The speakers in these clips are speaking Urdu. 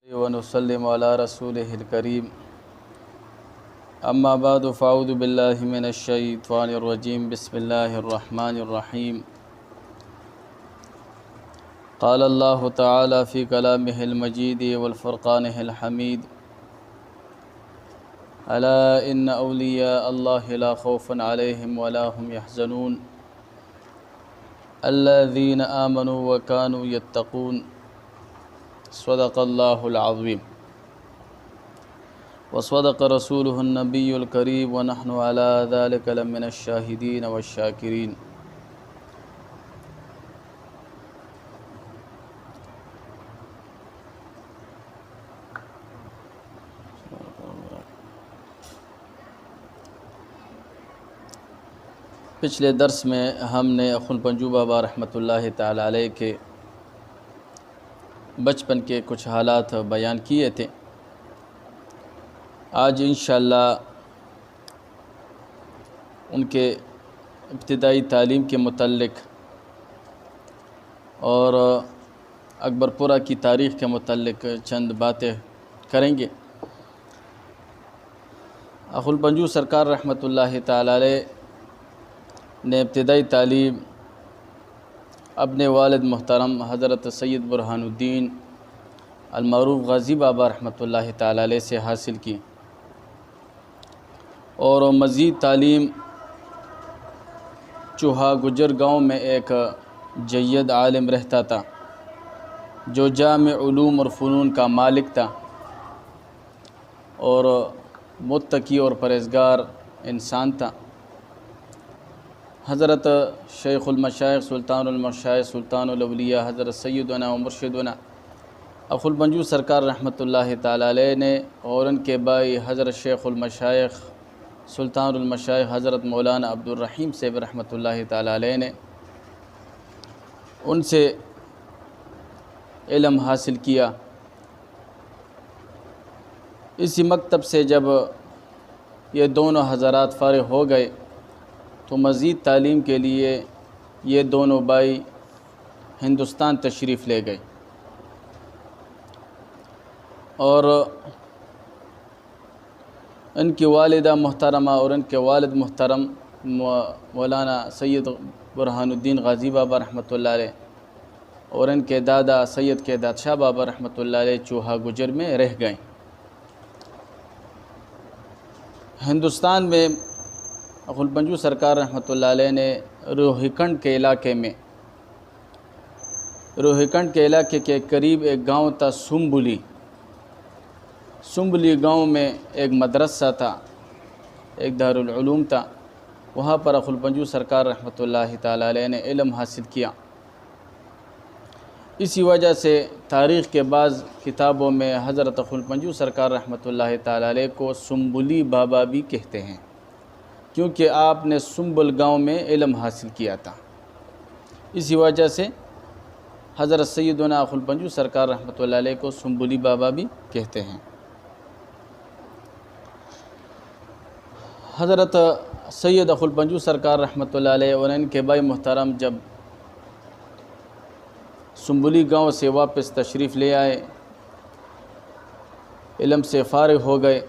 ونسلم على رسوله الكريم أما بعد فأعوذ بالله من الشيطان الرجيم بسم الله الرحمن الرحيم قال الله تعالى في كلامه المجيد والفرقانه الحميد ألا إن أولياء الله لا خوف عليهم ولا هم يحزنون الذين آمنوا وكانوا يتقون صدق الله العظيم وصدق رسوله النبي الكريم ونحن على ذلك لمن الشاهدين والشاكرين. پچھلے درس میں ہم نے اخن پنجو بابا رحمۃ اللہ تعالی علیہ کے بچپن کے کچھ حالات بیان کیے تھے. آج انشاءاللہ ان کے ابتدائی تعلیم کے متعلق اور اکبر پورہ کی تاریخ کے متعلق چند باتیں کریں گے. اخن پنجو سرکار رحمۃ اللہ تعالی علیہ نے ابتدائی تعلیم اپنے والد محترم حضرت سید برہان الدین المعروف غازی بابا رحمۃ اللہ تعالی علیہ سے حاصل کی اور مزید تعلیم چوہا گجر گاؤں میں ایک جید عالم رہتا تھا جو جامع علوم اور فنون کا مالک تھا اور متقی اور پرہیزگار انسان تھا. حضرت شیخ المشائخ سلطان المشائخ سلطان الاولیاء حضرت سیدنا و مرشدنا اخن پنجو سرکار رحمۃ اللہ تعالی علیہ نے اور ان کے بھائی حضرت شیخ المشائخ سلطان المشائخ حضرت مولانا عبد الرحیم صاحب رحمۃ اللہ تعالی علیہ نے ان سے علم حاصل کیا. اسی مکتب سے جب یہ دونوں حضرات فارغ ہو گئے تو مزید تعلیم کے لیے یہ دونوں بھائی ہندوستان تشریف لے گئے اور ان کی والدہ محترمہ اور ان کے والد محترم مولانا سید برہان الدین غازی بابا رحمۃ اللہ علیہ اور ان کے دادا سید کیداد شاہ بابا رحمۃ اللہ علیہ چوہا گجر میں رہ گئے. ہندوستان میں اخن پنجو سرکار رحمۃ اللہ علیہ نے روہیکنڈ کے علاقے کے قریب ایک گاؤں تھا سنبلی گاؤں میں ایک مدرسہ تھا، ایک دارالعلوم تھا. وہاں پر اخن پنجو سرکار رحمۃ اللہ تعالی علیہ نے علم حاصل کیا. اسی وجہ سے تاریخ کے بعض کتابوں میں حضرت اخن پنجو سرکار رحمۃ اللہ تعالی علیہ کو سنبلی بابا بھی کہتے ہیں کیونکہ آپ نے سنبل گاؤں میں علم حاصل کیا تھا. اسی وجہ سے حضرت سیدنا اخن پنجو سرکار رحمۃ اللہ علیہ کو سنبلی بابا بھی کہتے ہیں. حضرت سید اخن پنجو سرکار رحمۃ اللہ علیہ اور ان کے بھائی محترم جب سنبلی گاؤں سے واپس تشریف لے آئے، علم سے فارغ ہو گئے،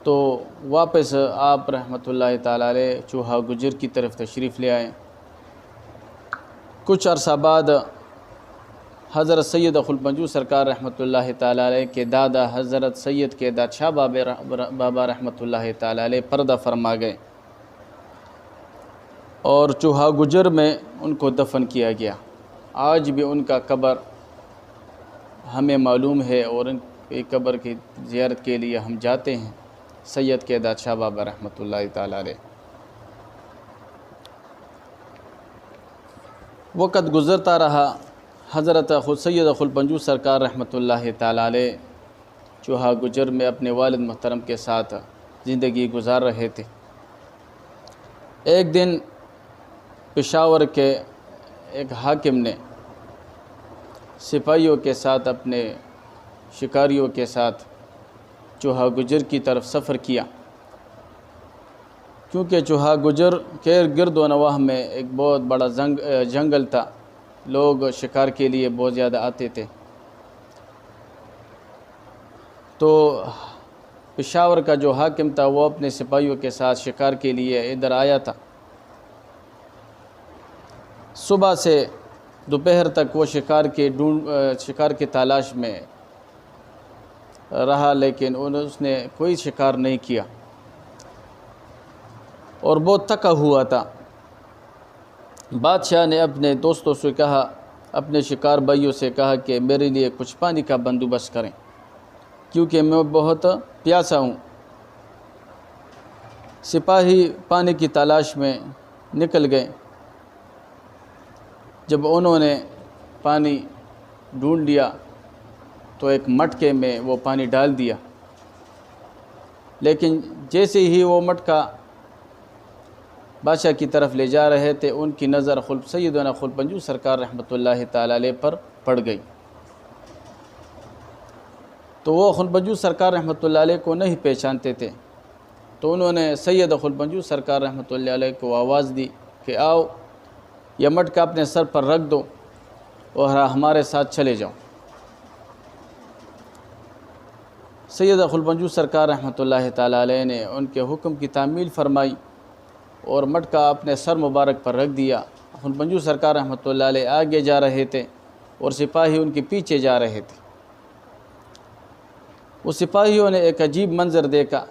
تو واپس آپ رحمۃ اللہ تعالی علیہ چوہا گجر کی طرف تشریف لے آئے. کچھ عرصہ بعد حضرت سید اخن پنجو سرکار رحمۃ اللہ تعالی علیہ کے دادا حضرت سید کیداد شاہ بابا رحمۃ اللہ تعالی علیہ پردہ فرما گئے اور چوہا گجر میں ان کو دفن کیا گیا. آج بھی ان کا قبر ہمیں معلوم ہے اور ان کی قبر کی زیارت کے لیے ہم جاتے ہیں. سید کیداد شاہ بابا رحمۃ اللہ تعالی علیہ. وقت گزرتا رہا، حضرت سید اخن پنجو سرکار رحمۃ اللہ تعالی علیہ چوہا گجر میں اپنے والد محترم کے ساتھ زندگی گزار رہے تھے. ایک دن پشاور کے ایک حاکم نے سپاہیوں کے ساتھ اپنے شکاریوں کے ساتھ چوہا گجر کی طرف سفر کیا کیونکہ چوہا گجر کے گرد و نواح میں ایک بہت بڑا جنگل تھا. لوگ شکار کے لیے بہت زیادہ آتے تھے. تو پشاور کا جو حاکم تھا وہ اپنے سپاہیوں کے ساتھ شکار کے لیے ادھر آیا تھا۔ صبح سے دوپہر تک وہ شکار کی تلاش میں رہا، لیکن اس نے کوئی شکار نہیں کیا اور بہت تھکا ہوا تھا۔ بادشاہ نے اپنے دوستوں سے کہا، اپنے شکار بھائیوں سے کہا کہ میرے لیے کچھ پانی کا بندوبست کریں کیونکہ میں بہت پیاسا ہوں۔ سپاہی پانی کی تلاش میں نکل گئے۔ جب انہوں نے پانی ڈھونڈ لیا تو ایک مٹکے میں وہ پانی ڈال دیا، لیکن جیسے ہی وہ مٹکا بادشاہ کی طرف لے جا رہے تھے، ان کی نظر سیدنا خلپنجو سرکار رحمۃ اللہ تعالی علیہ پر پڑ گئی۔ تو وہ خلپنجو سرکار رحمۃ اللہ علیہ کو نہیں پہچانتے تھے، تو انہوں نے سید خلپنجو سرکار رحمۃ اللہ علیہ کو آواز دی کہ آؤ یہ مٹکا اپنے سر پر رکھ دو اور ہمارے ساتھ چلے جاؤ۔ سید خلپنجو سرکار رحمۃ اللہ تعالی علیہ نے ان کے حکم کی تعمیل فرمائی اور مٹکا اپنے سر مبارک پر رکھ دیا۔ خلپنجو سرکار رحمۃ اللہ علیہ آگے جا رہے تھے اور سپاہی ان کے پیچھے جا رہے تھے۔ وہ سپاہیوں نے ایک عجیب منظر دیکھا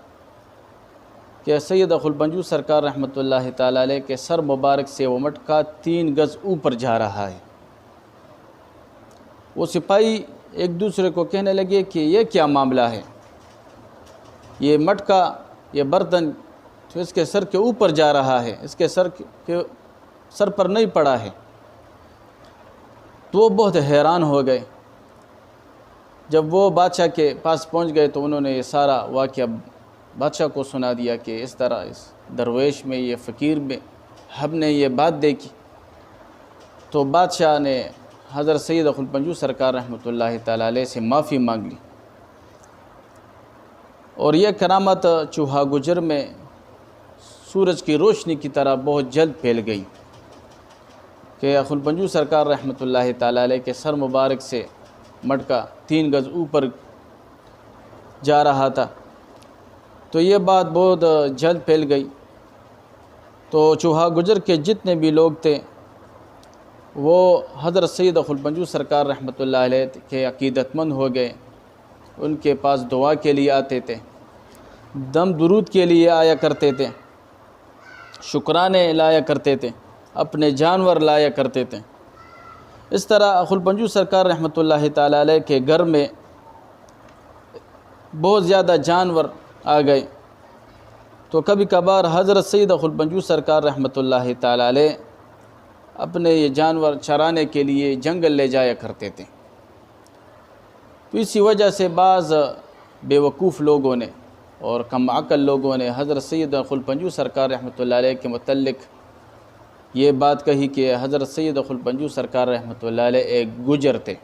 کہ سید خلپنجو سرکار رحمۃ اللہ تعالی علیہ کے سر مبارک سے وہ مٹکا 3 گز اوپر جا رہا ہے۔ وہ سپاہی ایک دوسرے کو کہنے لگے کہ یہ کیا معاملہ ہے، یہ مٹکا، یہ برتن تو اس کے سر کے اوپر جا رہا ہے، اس کے سر پر نہیں پڑا ہے۔ تو وہ بہت حیران ہو گئے۔ جب وہ بادشاہ کے پاس پہنچ گئے تو انہوں نے یہ سارا واقعہ بادشاہ کو سنا دیا کہ اس طرح اس درویش میں، یہ فقیر میں ہم نے یہ بات دیکھی۔ تو بادشاہ نے حضرت سید خلپنجو سرکار رحمۃ اللہ تعالی علیہ سے معافی مانگ لی، اور یہ کرامت چوہا گجر میں سورج کی روشنی کی طرح بہت جلد پھیل گئی کہ خلپنجو سرکار رحمۃ اللہ تعالی علیہ کے سر مبارک سے مٹکا 3 گز اوپر جا رہا تھا۔ تو یہ بات بہت جلد پھیل گئی۔ تو چوہا گجر کے جتنے بھی لوگ تھے وہ حضرت سید خلپنجو سرکار رحمۃ اللہ علیہ کے عقیدت مند ہو گئے۔ ان کے پاس دعا کے لیے آتے تھے، دم درود کے لیے آیا کرتے تھے، شکرانے لایا کرتے تھے، اپنے جانور لایا کرتے تھے۔ اس طرح خلپنجو سرکار رحمۃ اللہ تعالی علیہ کے گھر میں بہت زیادہ جانور آ گئے۔ تو کبھی کبھار حضرت سید خلپنجو سرکار رحمۃ اللہ تعالی علیہ اپنے یہ جانور چرانے کے لیے جنگل لے جایا کرتے تھے۔ تو اسی وجہ سے بعض بیوقوف لوگوں نے اور کم عقل لوگوں نے حضرت سید خلپنجو سرکار رحمۃ اللہ علیہ کے متعلق یہ بات کہی کہ حضرت سید خلپنجو سرکار رحمۃ اللہ علیہ ایک گجر تھے،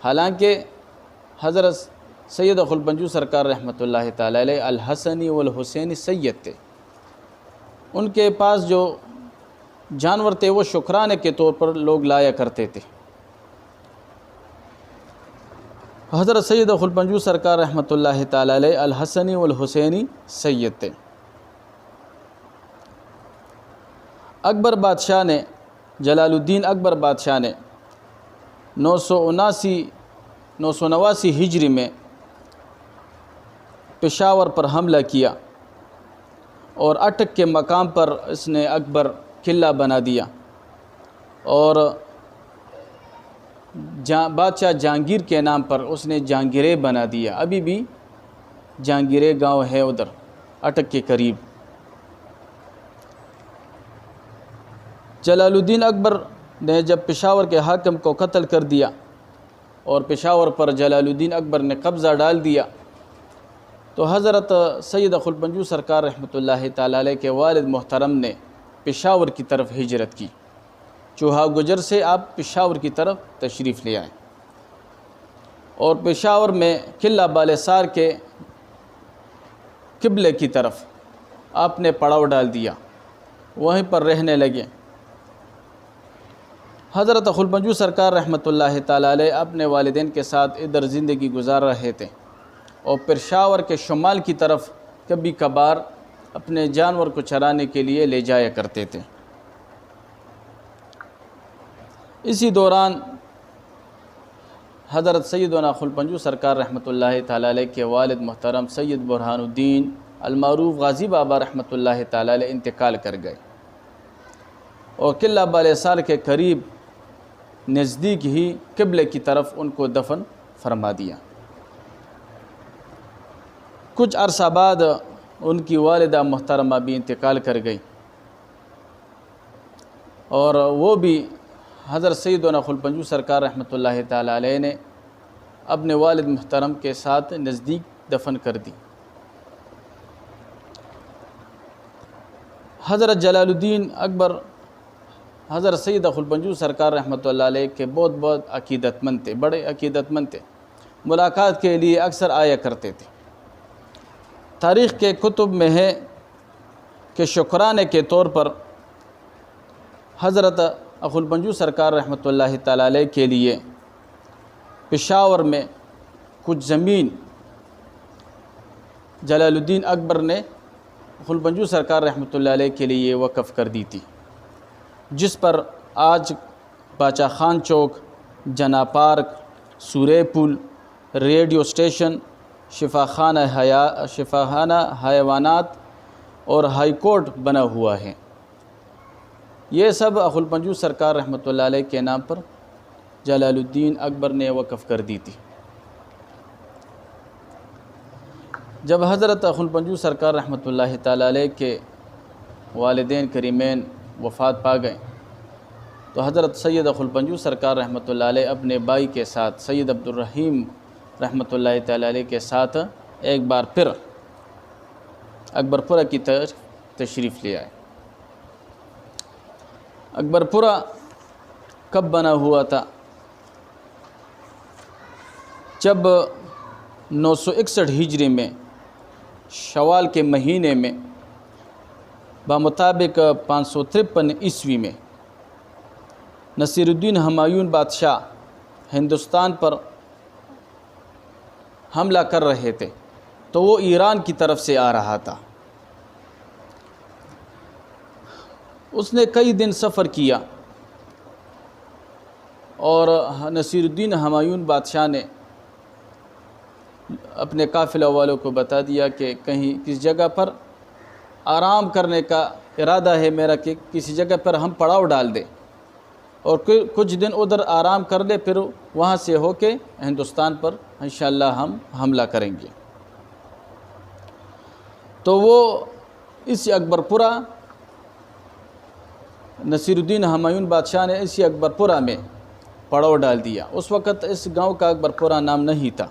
حالانکہ حضرت سید خلپنجو سرکار رحمۃ اللہ تعالی علیہ الحسنی والحسینی سید تھے۔ ان کے پاس جو جانور تھے وہ شکرانے کے طور پر لوگ لایا کرتے تھے۔ حضرت سید خلپنجو سرکار رحمۃ اللہ تعالی علیہ الحسنی والحسینی سید تھے۔ اکبر بادشاہ نے، جلال الدین اکبر بادشاہ نے 989 ہجری میں پشاور پر حملہ کیا اور اٹک کے مقام پر اس نے اکبر قلعہ بنا دیا، اور بادشاہ جہانگیر کے نام پر اس نے جہانگیرے بنا دیا۔ ابھی بھی جہانگیرے گاؤں ہے ادھر اٹک کے قریب۔ جلال الدین اکبر نے جب پشاور کے حاکم کو قتل کر دیا اور پشاور پر جلال الدین اکبر نے قبضہ ڈال دیا، تو حضرت سید خلپنجو سرکار رحمۃ اللہ تعالی علیہ کے والد محترم نے پشاور کی طرف ہجرت کی۔ چوہا گجر سے آپ پشاور کی طرف تشریف لے آئیں، اور پشاور میں قلعہ بالسار کے قبلے کی طرف آپ نے پڑاؤ ڈال دیا، وہیں پر رہنے لگے۔ حضرت خلپنجو سرکار رحمۃ اللہ تعالی علیہ اپنے والدین کے ساتھ ادھر زندگی گزار رہے تھے۔ اور پشاور کے شمال کی طرف کبھی کبھار اپنے جانور کو چرانے کے لیے لے جایا کرتے تھے۔ اسی دوران حضرت سیدنا خلپنجو سرکار رحمۃ اللہ تعالیٰ علیہ کے والد محترم سید برہان الدین المعروف غازی بابا رحمۃ اللہ تعالیٰ علیہ انتقال کر گئے، اور قلعہ بالِ سال کے قریب نزدیک ہی قبلے کی طرف ان کو دفن فرما دیا۔ کچھ عرصہ بعد ان کی والدہ محترمہ بھی انتقال کر گئی، اور وہ بھی حضرت سیدنا خلپنجو سرکار رحمۃ اللہ تعالیٰ علیہ نے اپنے والد محترم کے ساتھ نزدیک دفن کر دی۔ حضرت جلال الدین اکبر حضرت سید خلپنجو سرکار رحمۃ اللہ علیہ کے بہت عقیدت مند تھے، بڑے عقیدت مند تھے، ملاقات کے لیے اکثر آیا کرتے تھے۔ تاریخ کے کتب میں ہے کہ شکرانے کے طور پر حضرت خلپنجو سرکار رحمۃ اللہ تعالیٰ علیہ کے لیے پشاور میں کچھ زمین جلال الدین اکبر نے خلپنجو سرکار رحمۃ اللہ علیہ کے لیے وقف کر دی تھی، جس پر آج باچا خان چوک، جنا پارک، سورے پل، ریڈیو اسٹیشن، شفاخانہ حیوانات اور ہائی کورٹ بنا ہوا ہے۔ یہ سب خلپنجو سرکار رحمۃ اللہ علیہ کے نام پر جلال الدین اکبر نے وقف کر دی تھی۔ جب حضرت خلپنجو سرکار رحمۃ اللہ تعالیٰ علیہ کے والدین کریمین وفات پا گئے تو حضرت سید خلپنجو سرکار رحمۃ اللہ علیہ اپنے بھائی کے ساتھ سید عبدالرحیم رحمۃ اللہ تعالیٰ علیہ کے ساتھ ایک بار پھر اکبر پورہ کی طرف تشریف لے آئے۔ اکبر پورہ کب بنا ہوا تھا؟ جب 961 ہجری میں شوال کے مہینے میں بمطابق 553 عیسوی میں نصیر الدین ہمایون بادشاہ ہندوستان پر حملہ کر رہے تھے، تو وہ ایران کی طرف سے آ رہا تھا۔ اس نے کئی دن سفر کیا، اور نصیر الدین ہمایون بادشاہ نے اپنے قافلہ والوں کو بتا دیا کہ کہیں کس جگہ پر آرام کرنے کا ارادہ ہے میرا، کہ کسی جگہ پر ہم پڑاؤ ڈال دیں اور کچھ دن ادھر آرام کر لے، پھر وہاں سے ہو کے ہندوستان پر انشاءاللہ ہم حملہ کریں گے۔ تو وہ اسی اکبر پورہ نصیر الدین ہمایون بادشاہ نے اسی اکبر پورہ میں پڑاؤ ڈال دیا۔ اس وقت اس گاؤں کا اکبر پورہ نام نہیں تھا۔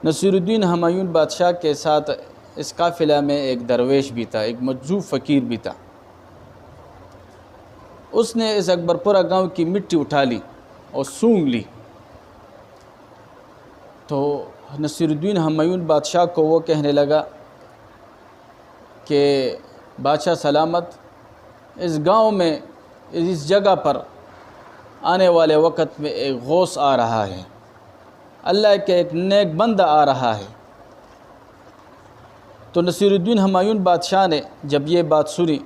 نصیر الدین ہمایون بادشاہ کے ساتھ اس قافلہ میں ایک درویش بھی تھا، ایک مجذوب فقیر بھی تھا۔ اس نے اس اکبر پورہ گاؤں کی مٹی اٹھا لی اور سونگھ لی، تو نصیر الدین ہمایون بادشاہ کو وہ کہنے لگا کہ بادشاہ سلامت، اس گاؤں میں اس جگہ پر آنے والے وقت میں ایک غوث آ رہا ہے، اللہ کے ایک نیک بندہ آ رہا ہے۔ تو نصیر الدین ہمایون بادشاہ نے جب یہ بات سنی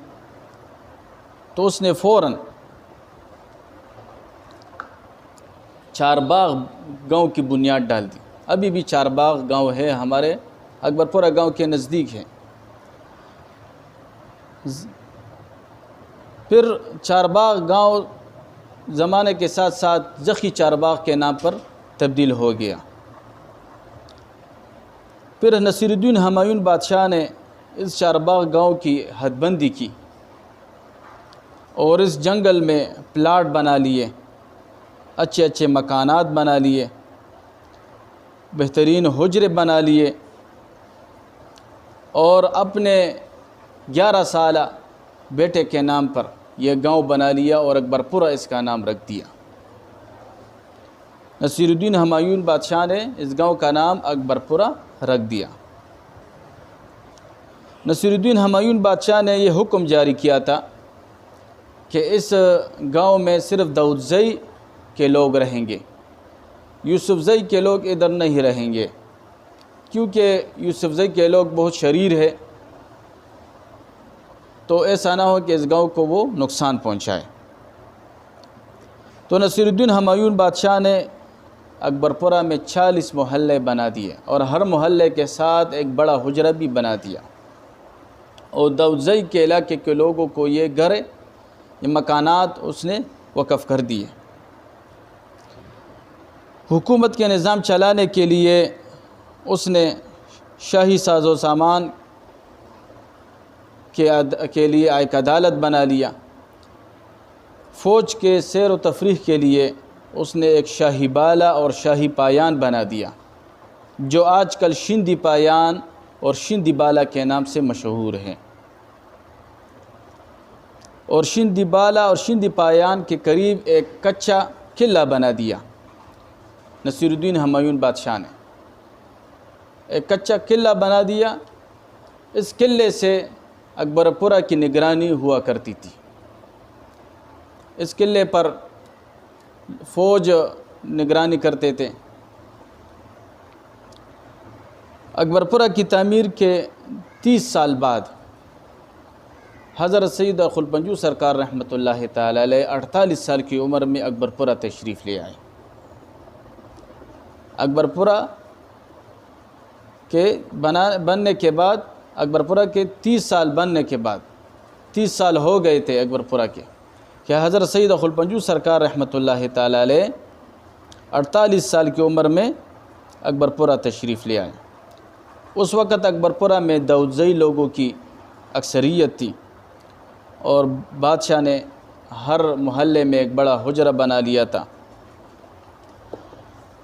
تو اس نے فوراً چارباغ گاؤں کی بنیاد ڈال دی۔ ابھی بھی چارباغ گاؤں ہے، ہمارے اکبر پورہ گاؤں کے نزدیک ہے۔ پھر چارباغ گاؤں زمانے کے ساتھ ساتھ زخی چارباغ کے نام پر تبدیل ہو گیا۔ پھر نصیر الدین ہمایون بادشاہ نے اس چارباغ گاؤں کی حد بندی کی اور اس جنگل میں پلاٹ بنا لیے، اچھے اچھے مکانات بنا لیے، بہترین حجرے بنا لیے، اور اپنے 11 سالہ بیٹے کے نام پر یہ گاؤں بنا لیا اور اکبر پورہ اس کا نام رکھ دیا۔ نصیر الدین ہمایون بادشاہ نے اس گاؤں کا نام اکبر پورہ رکھ دیا۔ نصیر الدین ہمایون بادشاہ نے یہ حکم جاری کیا تھا کہ اس گاؤں میں صرف داؤد زئی کے لوگ رہیں گے، یوسف زئی کے لوگ ادھر نہیں رہیں گے، کیونکہ یوسف زئی کے لوگ بہت شریر ہے، تو ایسا نہ ہو کہ اس گاؤں کو وہ نقصان پہنچائے۔ تو نصیر الدین ہمایون بادشاہ نے اکبر پورہ میں 40 محلے بنا دیے اور ہر محلے کے ساتھ ایک بڑا حجرہ بھی بنا دیا، اور داؤدزئی کے علاقے کے لوگوں کو یہ گھر، یہ مکانات اس نے وقف کر دیے۔ حکومت کے نظام چلانے کے لیے اس نے شاہی ساز و سامان کے لیے ایک عدالت بنا لیا۔ فوج کے سیر و تفریح کے لیے اس نے ایک شاہی بالا اور شاہی پایان بنا دیا، جو آج کل شندی پایان اور شندی بالا کے نام سے مشہور ہیں۔ اور شندی بالا اور شندی پایان کے قریب ایک کچا قلعہ بنا دیا نصیر الدین ہمایون بادشاہ نے، ایک کچا قلعہ بنا دیا۔ اس قلعے سے اکبر پورہ کی نگرانی ہوا کرتی تھی۔ اس قلعے پر فوج نگرانی کرتے تھے۔ اکبر پورہ کی تعمیر کے 30 سال بعد حضرت سید خلپنجو سرکار رحمۃ اللہ تعالی علیہ 48 سال کی عمر میں اکبر پورہ تشریف لے آئے۔ اکبر پورہ کے بننے کے بعد، اکبر پورہ کے 30 سال بننے کے بعد، 30 سال ہو گئے تھے اکبر پورہ کے، کہ حضرت سید خلپنجو سرکار رحمۃ اللہ تعالی علیہ 48 سال کی عمر میں اکبر پورہ تشریف لے آئے۔ اس وقت اکبر پورہ میں داؤدزئی لوگوں کی اکثریت تھی، اور بادشاہ نے ہر محلے میں ایک بڑا حجرہ بنا لیا تھا۔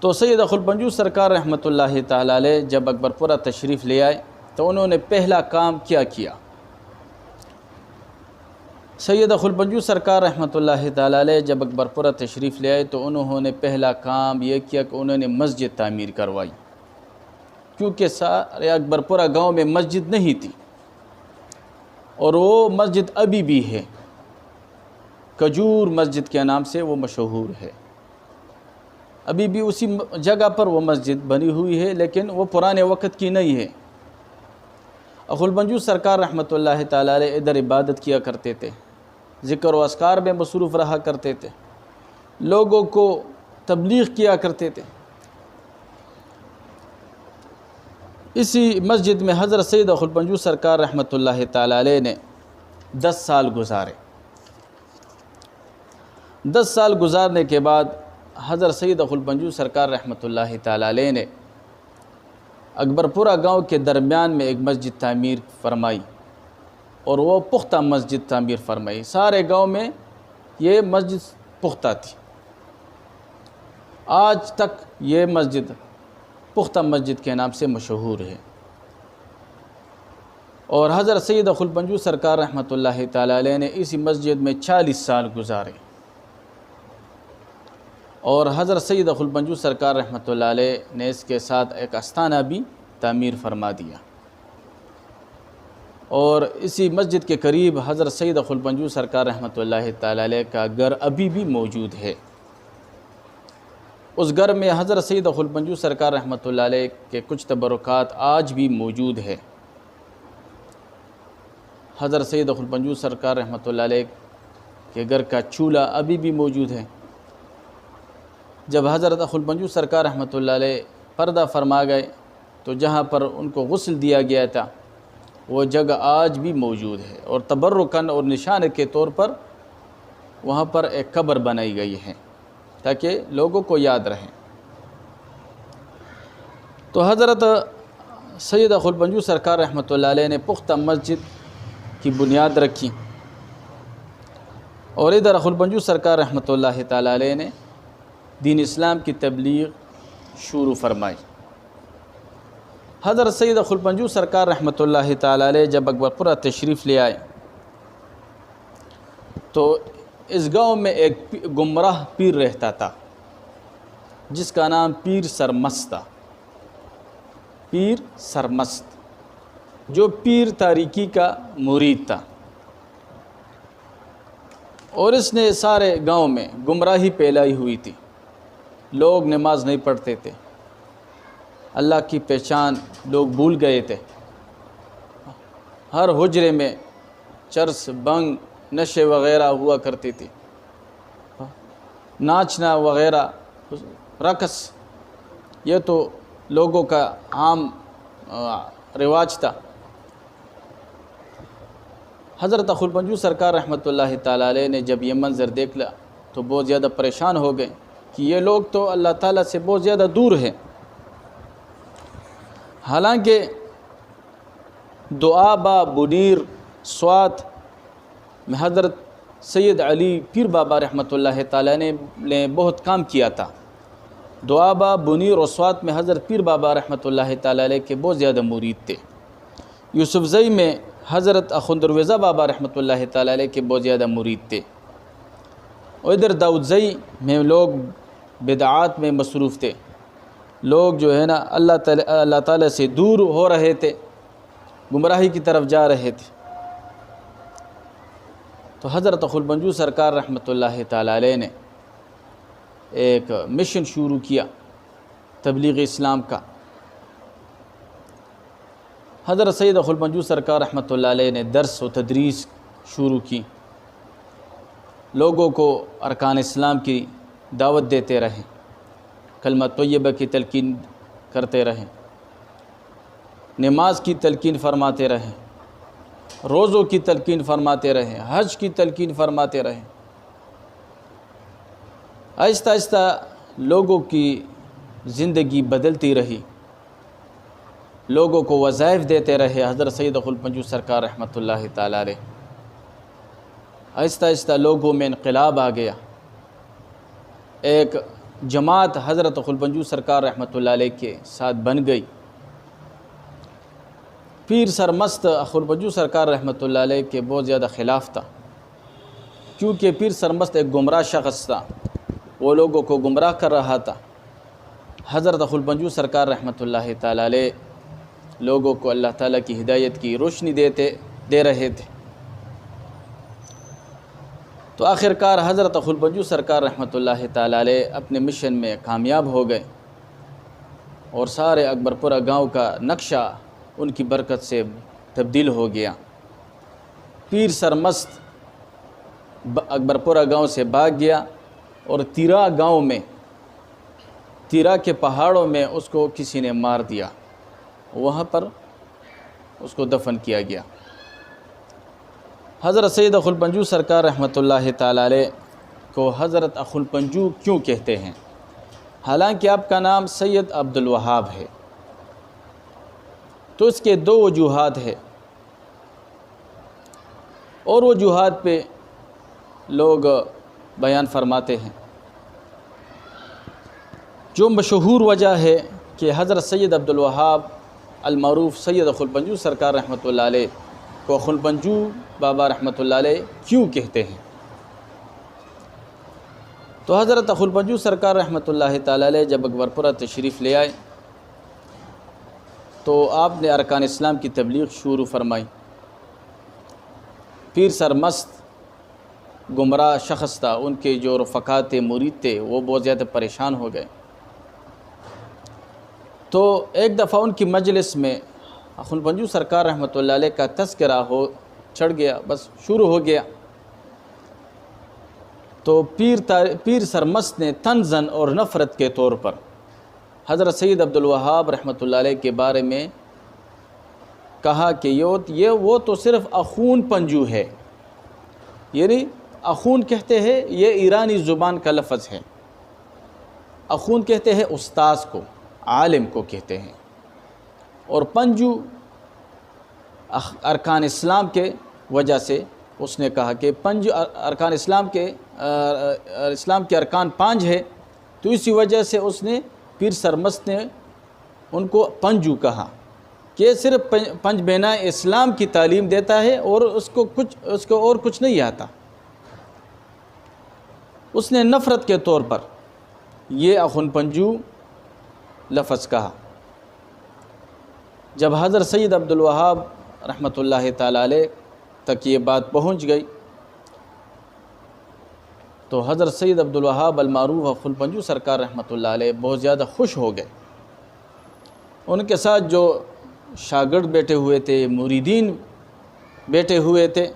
تو سید خلپنجو سرکار رحمۃ اللہ تعالی علیہ جب اکبر پورہ تشریف لے آئے تو انہوں نے پہلا کام کیا سید خلپنجو سرکار رحمۃ اللہ تعالی علیہ جب اکبر پورہ تشریف لے آئے تو انہوں نے پہلا کام یہ کیا کہ انہوں نے مسجد تعمیر کروائی، کیونکہ سارے اکبر پورہ گاؤں میں مسجد نہیں تھی، اور وہ مسجد ابھی بھی ہے، کھجور مسجد کے نام سے وہ مشہور ہے۔ ابھی بھی اسی جگہ پر وہ مسجد بنی ہوئی ہے، لیکن وہ پرانے وقت کی نہیں ہے۔ خلپنجو سرکار رحمۃ اللہ تعالی علیہ ادھر عبادت کیا کرتے تھے، ذکر و اذکار میں مصروف رہا کرتے تھے، لوگوں کو تبلیغ کیا کرتے تھے۔ اسی مسجد میں حضرت سید خلپنجو سرکار رحمۃ اللہ تعالی علیہ نے 10 سال گزارے۔ 10 سال گزارنے کے بعد حضرت سید خلپنجو سرکار رحمۃ اللہ تعالی علیہ نے اکبر پورہ گاؤں کے درمیان میں ایک مسجد تعمیر فرمائی، اور وہ پختہ مسجد تعمیر فرمائی۔ سارے گاؤں میں یہ مسجد پختہ تھی، آج تک یہ مسجد پختہ مسجد کے نام سے مشہور ہے۔ اور حضرت سید خلپنجو سرکار رحمۃ اللہ تعالی علیہ نے اسی مسجد میں 40 سال گزارے، اور حضرت سید خلپنجو سرکار رحمۃ اللہ علیہ نے اس کے ساتھ ایک استانہ بھی تعمیر فرما دیا، اور اسی مسجد کے قریب حضرت سید خلپنجو سرکار رحمۃ اللہ تعالی علیہ کا گھر ابھی بھی موجود ہے۔ اس گھر میں حضرت سید خلپنجو سرکار رحمۃ اللہ علیہ کے کچھ تبرکات آج بھی موجود ہے۔ حضرت سید خلپنجو سرکار رحمۃ اللہ علیہ کے گھر کا چولہا ابھی بھی موجود ہے۔ جب حضرت خلپنجو سرکار رحمۃ اللہ علیہ پردہ فرما گئے تو جہاں پر ان کو غسل دیا گیا تھا وہ جگہ آج بھی موجود ہے، اور تبرکاً اور نشان کے طور پر وہاں پر ایک قبر بنائی گئی ہے تاکہ لوگوں کو یاد رہے۔ تو حضرت سید خلپنجو سرکار رحمۃ اللہ علیہ نے پختہ مسجد کی بنیاد رکھی، اور ادھر خلپنجو سرکار رحمۃ اللہ تعالی علیہ نے دین اسلام کی تبلیغ شروع فرمائی۔ حضرت سید خلپنجو سرکار رحمۃ اللہ تعالی علیہ جب اکبر پورہ تشریف لے آئے تو اس گاؤں میں ایک گمراہ پیر رہتا تھا جس کا نام پیر سرمست تھا۔ پیر سرمست جو پیر تاریکی کا مرید تھا، اور اس نے سارے گاؤں میں گمراہی پھیلائی ہوئی تھی۔ لوگ نماز نہیں پڑھتے تھے، اللہ کی پہچان لوگ بھول گئے تھے۔ ہر حجرے میں چرس، بنگ، نشے وغیرہ ہوا کرتی تھی، ناچنا وغیرہ، رقص، یہ تو لوگوں کا عام رواج تھا۔ حضرت اخو الپنجو سرکار رحمۃ اللہ تعالیٰ علیہ نے جب یہ منظر دیکھ لیا تو بہت زیادہ پریشان ہو گئے کہ یہ لوگ تو اللہ تعالیٰ سے بہت زیادہ دور ہیں۔ حالانکہ دعابہ بنیر سوات میں حضرت سید علی پیر بابا رحمۃ اللہ تعالیٰ نے بہت کام کیا تھا۔ دعابہ بنیر اور سوات میں حضرت پیر بابا رحمۃ اللہ تعالیٰ علیہ کے بہت زیادہ مرید تھے۔ یوسف زئی میں حضرت اخوند درویزہ بابا رحمۃ اللہ تعالیٰ علیہ کے بہت زیادہ مرید تھے، اور ادھر داؤد زئی میں لوگ بدعات میں مصروف تھے، لوگ جو ہے نا اللہ تعالیٰ سے دور ہو رہے تھے، گمراہی کی طرف جا رہے تھے۔ تو حضرت اخو الپنجو سرکار رحمۃ اللہ تعالیٰ علیہ نے ایک مشن شروع کیا تبلیغ اسلام کا۔ حضرت سید اخو الپنجو سرکار رحمۃ اللہ علیہ نے درس و تدریس شروع کی، لوگوں کو ارکان اسلام کی دعوت دیتے رہیں، کلمہ طیبہ کی تلقین کرتے رہیں، نماز کی تلقین فرماتے رہیں، روزوں کی تلقین فرماتے رہیں، حج کی تلقین فرماتے رہیں۔ آہستہ آہستہ لوگوں کی زندگی بدلتی رہی، لوگوں کو وظائف دیتے رہے حضرت سید اخو الپنجو سرکار رحمۃ اللہ تعالیٰ علیہ۔ آہستہ آہستہ لوگوں میں انقلاب آ گیا، ایک جماعت حضرت اخو الپنجو سرکار رحمۃ اللہ علیہ کے ساتھ بن گئی۔ پیر سرمست اخو الپنجو سرکار رحمۃ اللہ علیہ کے بہت زیادہ خلاف تھا، کیونکہ پیر سرمست ایک گمراہ شخص تھا، وہ لوگوں کو گمراہ کر رہا تھا۔ حضرت اخو الپنجو سرکار رحمۃ اللہ تعالیٰ علیہ لوگوں کو اللہ تعالیٰ کی ہدایت کی روشنی دے رہے تھے۔ تو آخرکار حضرت اخو الپنجو سرکار رحمۃ اللہ تعالیٰ علیہ اپنے مشن میں کامیاب ہو گئے، اور سارے اکبر پورہ گاؤں کا نقشہ ان کی برکت سے تبدیل ہو گیا۔ پیر سرمست اکبر پورہ گاؤں سے بھاگ گیا، اور تیرا گاؤں میں، تیرا کے پہاڑوں میں اس کو کسی نے مار دیا، وہاں پر اس کو دفن کیا گیا۔ حضرت سید اخو الپنجو سرکار رحمۃ اللہ تعالیٰ علیہ کو حضرت اخو الپنجو کیوں کہتے ہیں؟ حالانکہ آپ کا نام سید عبد الوہاب ہے، تو اس کے دو وجوہات ہیں، اور وجوہات پہ لوگ بیان فرماتے ہیں۔ جو مشہور وجہ ہے کہ حضرت سید عبد الوہاب المعروف سید اخو الپنجو سرکار رحمۃ اللہ علیہ کو اخو الپنجو بابا رحمۃ اللہ علیہ کیوں کہتے ہیں؟ تو حضرت اخو الپنجو سرکار رحمۃ اللہ تعالیٰ علیہ جب اکبر پورہ تشریف لے آئے تو آپ نے ارکان اسلام کی تبلیغ شروع فرمائی۔ پیر سرمست گمراہ شخص تھا، ان کے جو رفقات مرید تھے وہ بہت زیادہ پریشان ہو گئے۔ تو ایک دفعہ ان کی مجلس میں اخو الپنجو سرکار رحمۃ اللہ علیہ کا تذکرہ چڑھ گیا، بس شروع ہو گیا۔ تو پیر سرمست نے طنزاً اور نفرت کے طور پر حضرت سید عبد الوہاب رحمۃ اللہ علیہ کے بارے میں کہا کہ وہ تو صرف اخون پنجو ہے، یعنی اخون کہتے ہیں یہ ایرانی زبان کا لفظ ہے، اخون کہتے ہیں استاذ کو، عالم کو کہتے ہیں، اور پنجو ارکان اسلام کے وجہ سے اس نے کہا کہ ارکان اسلام کے ارکان 5 ہے، تو اسی وجہ سے اس نے پیر سرمست نے ان کو پنجو کہا کہ صرف پنج بینا اسلام کی تعلیم دیتا ہے اور اس کو اور کچھ نہیں آتا۔ اس نے نفرت کے طور پر یہ اخون پنجو لفظ کہا۔ جب حضرت سید عبد الوہاب رحمۃ اللہ تعالیٰ علیہ تک یہ بات پہنچ گئی تو حضرت سید عبد الوہاب المعروف اخو الپنجو سرکار رحمۃ اللہ علیہ بہت زیادہ خوش ہو گئے، ان کے ساتھ جو شاگرد بیٹھے ہوئے تھے، مریدین بیٹھے ہوئے تھے،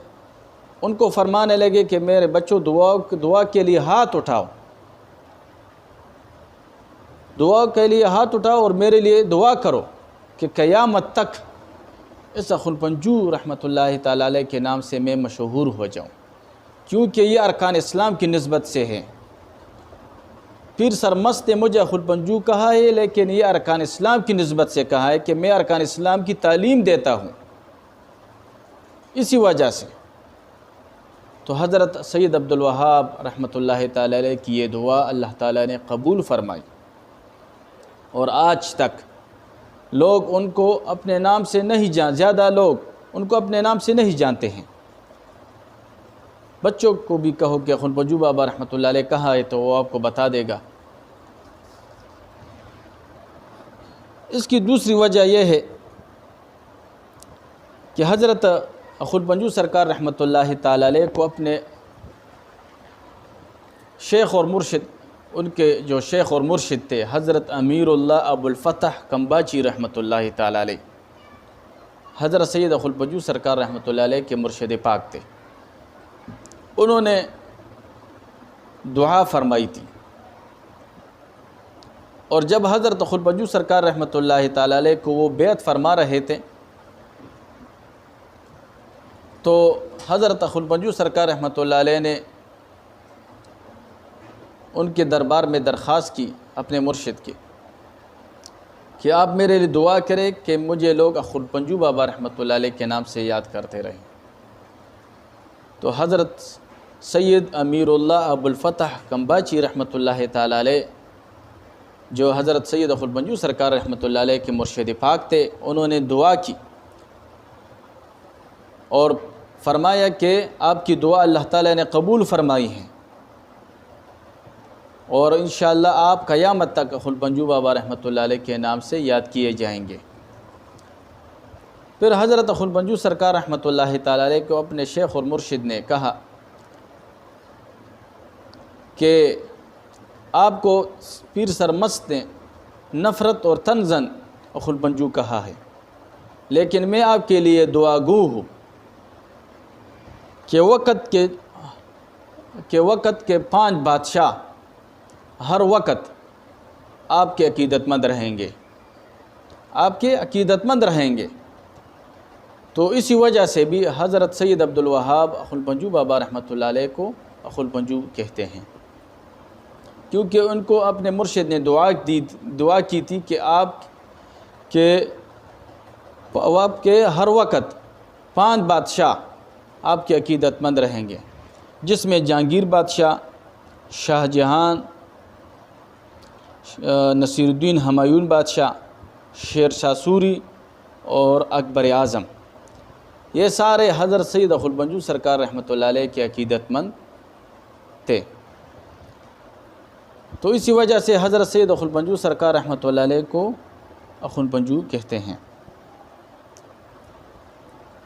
ان کو فرمانے لگے کہ میرے بچوں دعا کے لیے ہاتھ اٹھاؤ، دعا کے لیے ہاتھ اٹھاؤ اور میرے لیے دعا کرو کہ قیامت تک اس خلپنجو رحمۃ اللہ تعالیٰ علیہ کے نام سے میں مشہور ہو جاؤں، کیونکہ یہ ارکان اسلام کی نسبت سے ہے۔ پیر سرمست نے مجھے خلپنجو کہا ہے، لیکن یہ ارکان اسلام کی نسبت سے کہا ہے کہ میں ارکان اسلام کی تعلیم دیتا ہوں، اسی وجہ سے۔ تو حضرت سید عبدالوہاب رحمۃ اللہ تعالیٰ علیہ کی یہ دعا اللہ تعالیٰ نے قبول فرمائی، اور آج تک لوگ ان کو اپنے نام سے نہیں زیادہ لوگ ان کو اپنے نام سے نہیں جانتے ہیں۔ بچوں کو بھی کہو کہ خلپنجو بابا رحمۃ اللہ علیہ کہاں ہے تو وہ آپ کو بتا دے گا۔ اس کی دوسری وجہ یہ ہے کہ حضرت خلپنجو سرکار رحمۃ اللہ تعالیٰ علیہ کو اپنے شیخ اور مرشد، ان کے جو شیخ اور مرشد تھے حضرت امیر اللہ ابو الفتح کمباچی رحمۃ اللہ تعالیٰ علیہ، حضرت سید خلپنجو سرکار رحمۃ اللہ علیہ کے مرشد پاک تھے، انہوں نے دعا فرمائی تھی۔ اور جب حضرت خلپنجو سرکار رحمۃ اللہ تعالیٰ علیہ کو وہ بیعت فرما رہے تھے تو حضرت خلپنجو سرکار رحمۃ اللہ علیہ نے ان کے دربار میں درخواست کی اپنے مرشد کی کہ آپ میرے لیے دعا کریں کہ مجھے لوگ خلپنجو بابا رحمۃ اللہ علیہ کے نام سے یاد کرتے رہیں۔ تو حضرت سید امیر اللہ ابو الفتح کمباچی رحمۃ اللہ تعالیٰ علیہ، جو حضرت سید خلپنجو سرکار رحمۃ اللہ علیہ کے مرشد پاک تھے، انہوں نے دعا کی اور فرمایا کہ آپ کی دعا اللہ تعالیٰ نے قبول فرمائی ہے، اور انشاءاللہ آپ قیامت تک خلپنجو بابا رحمۃ اللہ علیہ کے نام سے یاد کیے جائیں گے۔ پھر حضرت خلپنجو سرکار رحمۃ اللہ تعالیٰ علیہ کو اپنے شیخ اور مرشد نے کہا کہ آپ کو پیر سرمست نے نفرت اور تنزن خلپنجو کہا ہے، لیکن میں آپ کے لیے دعا گو ہوں کہ وقت کے 5 بادشاہ ہر وقت آپ کے عقیدت مند رہیں گے، آپ کے عقیدت مند رہیں گے۔ تو اسی وجہ سے بھی حضرت سید عبدالوہاب خلپنجو بابا رحمۃ اللہ علیہ کو خلپنجو کہتے ہیں، کیونکہ ان کو اپنے مرشد نے دعا کی تھی کہ آپ کے ہر وقت 5 بادشاہ آپ کے عقیدت مند رہیں گے، جس میں جہانگیر بادشاہ، شاہ جہاں، نصیر الدین ہمایون بادشاہ، شیر شاہ سوری اور اکبر اعظم، یہ سارے حضرت سید خلپنجو سرکار رحمۃ اللہ علیہ کے عقیدت مند تھے۔ تو اسی وجہ سے حضرت سید خلپنجو سرکار رحمۃ اللہ علیہ کو خلپنجو کہتے ہیں۔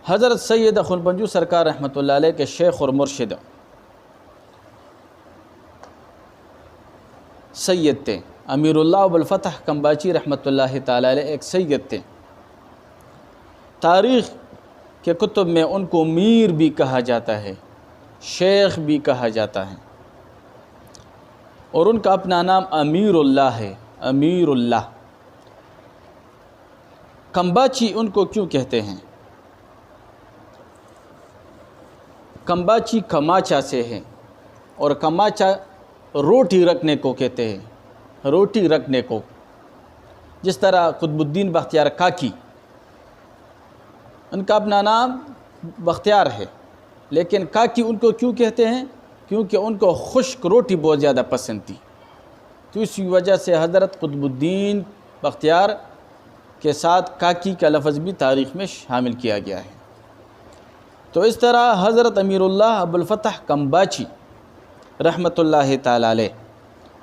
حضرت سید خلپنجو سرکار رحمۃ اللہ علیہ کے شیخ اور مرشد سید تھے امیر اللہ ابو الفتح کمباچی رحمۃ اللہ تعالیٰ علیہ، ایک سید تھے۔ تاریخ کے کتب میں ان کو میر بھی کہا جاتا ہے، شیخ بھی کہا جاتا ہے، اور ان کا اپنا نام امیر اللہ ہے، امیر اللہ۔ کمباچی ان کو کیوں کہتے ہیں؟ کمباچی کماچا سے ہے، اور کماچا روٹی رکھنے کو کہتے ہیں، روٹی رکھنے کو، جس طرح قطب الدین بختیار کاکی، ان کا اپنا نام بختیار ہے، لیکن کاکی ان کو کیوں کہتے ہیں؟ کیونکہ ان کو خشک روٹی بہت زیادہ پسند تھی، تو اسی وجہ سے حضرت قطب الدین بختیار کے ساتھ کاکی کا لفظ بھی تاریخ میں شامل کیا گیا ہے۔ تو اس طرح حضرت امیر اللہ ابو الفتح کمباچی رحمۃ اللہ تعالیٰ علیہ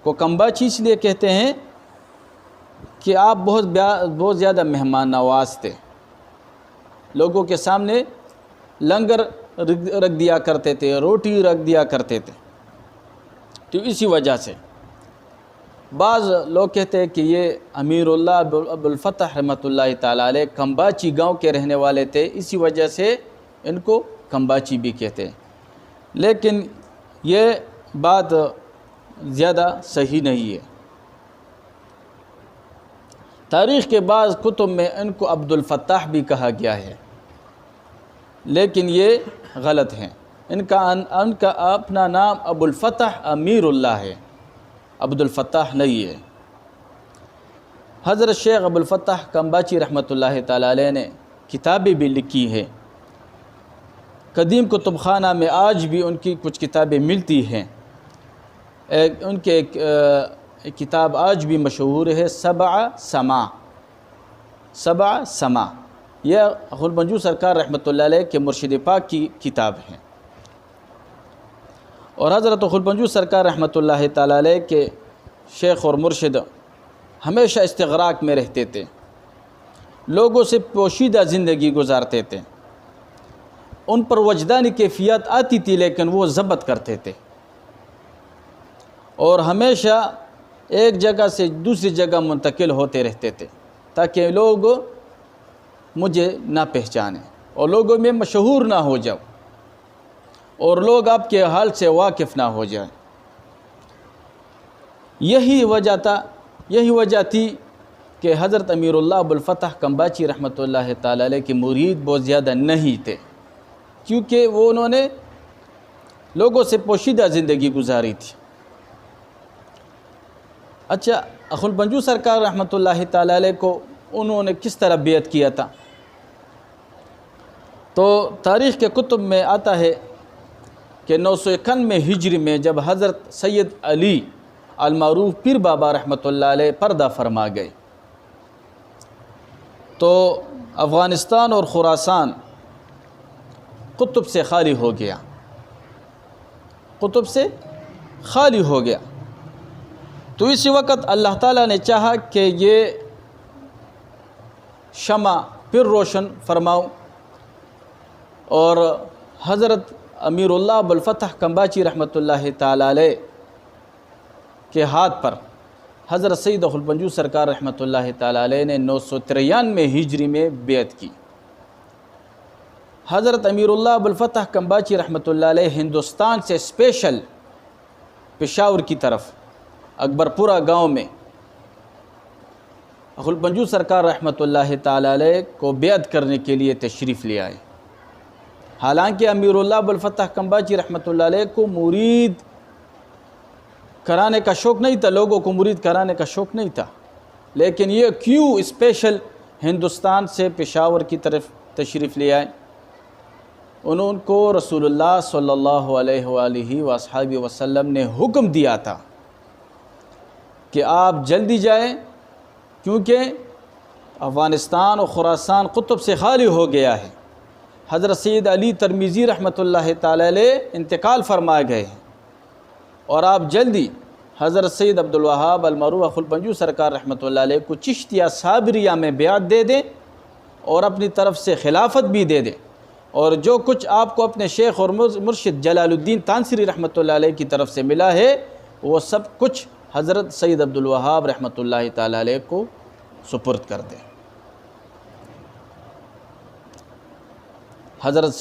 کو کمباچی اس لیے کہتے ہیں کہ آپ بہت زیادہ مہمان نواز تھے، لوگوں کے سامنے لنگر رکھ دیا کرتے تھے، روٹی رکھ دیا کرتے تھے، تو اسی وجہ سے۔ بعض لوگ کہتے ہیں کہ یہ امیر اللہ ابوالفتح رحمۃ اللہ تعالیٰ علیہ کمباچی گاؤں کے رہنے والے تھے، اسی وجہ سے ان کو کمباچی بھی کہتے ہیں، لیکن یہ بات زیادہ صحیح نہیں ہے۔ تاریخ کے بعض کتب میں ان کو عبد الفتاح بھی کہا گیا ہے، لیکن یہ غلط ہیں۔ ان کا اپنا نام ابو الفتح امیر اللہ ہے، عبد الفتاح نہیں ہے۔ حضرت شیخ ابو الفتح کمباچی رحمۃ اللہ تعالیٰ علیہ نے کتابیں بھی لکھی ہیں، قدیم کتب خانہ میں آج بھی ان کی کچھ کتابیں ملتی ہیں۔ ان کے ایک کتاب آج بھی مشہور ہے، سبع سما، یہ غلام منجو سرکار رحمۃ اللہ علیہ کے مرشد پاک کی کتاب ہے، اور حضرت غلام منجو سرکار رحمۃ اللہ تعالیٰ علیہ کے شیخ اور مرشد ہمیشہ استغراق میں رہتے تھے، لوگوں سے پوشیدہ زندگی گزارتے تھے، ان پر وجدانی کیفیت آتی تھی لیکن وہ ضبط کرتے تھے، اور ہمیشہ ایک جگہ سے دوسری جگہ منتقل ہوتے رہتے تھے تاکہ لوگ مجھے نہ پہچانیں اور لوگوں میں مشہور نہ ہو جاؤ اور لوگ آپ کے حال سے واقف نہ ہو جائیں۔ یہی وجہ تھی کہ حضرت امیر اللہ ابوالفتح کمباچی رحمۃ اللہ تعالیٰ علیہ کے مرید بہت زیادہ نہیں تھے، کیونکہ انہوں نے لوگوں سے پوشیدہ زندگی گزاری تھی۔ اچھا، غلام منجو سرکار رحمۃ اللہ تعالیٰ علیہ کو انہوں نے کس طرح بیعت کیا تھا؟ تو تاریخ کے کتب میں آتا ہے کہ 991 ہجری میں جب حضرت سید علی المعروف پیر بابا رحمۃ اللہ علیہ پردہ فرما گئے تو افغانستان اور خراسان قطب سے خالی ہو گیا، تو اسی وقت اللہ تعالیٰ نے چاہا کہ یہ شمع پھر روشن فرماؤں، اور حضرت امیر اللہ ابوالفتح کمباچی رحمۃ اللہ تعالیٰ علیہ کے ہاتھ پر حضرت سید غلام منجو سرکار رحمۃ اللہ تعالیٰ علیہ نے 993 ہجری میں بیعت کی۔ حضرت امیر اللہ ابوالفتح کمباچی رحمۃ اللہ علیہ ہندوستان سے اسپیشل پشاور کی طرف اکبرپورہ گاؤں میں غلام منجو سرکار رحمۃ اللہ تعالیٰ علیہ کو بیعت کرنے کے لیے تشریف لے آئے۔ حالانکہ امیر اللہ ابوالفتح کمباچی رحمۃ اللہ علیہ کو مرید کرانے کا شوق نہیں تھا، لوگوں کو مرید کرانے کا شوق نہیں تھا، لیکن یہ کیوں اسپیشل ہندوستان سے پشاور کی طرف تشریف لے آئے؟ ان کو رسول اللہ صلی اللہ علیہ وآلہ وصحبہ وسلم نے حکم دیا تھا کہ آپ جلدی جائیں، کیونکہ افغانستان اور خراسان قطب سے خالی ہو گیا ہے۔ حضرت سید علی ترمیزی رحمۃ اللہ تعالی علیہ انتقال فرمائے گئے ہیں، اور آپ جلدی حضرت سید عبدالوہاب المعروف غلام منجو سرکار رحمۃ اللہ علیہ کو چشتیہ صابریہ میں بیعت دے دیں اور اپنی طرف سے خلافت بھی دے دیں، اور جو کچھ آپ کو اپنے شیخ اور مرشد جلال الدین تانسری رحمۃ اللہ علیہ کی طرف سے ملا ہے وہ سب کچھ حضرت سید عبدالوہاب رحمۃ اللہ تعالی علیہ کو سپرد کر دیں۔ حضرت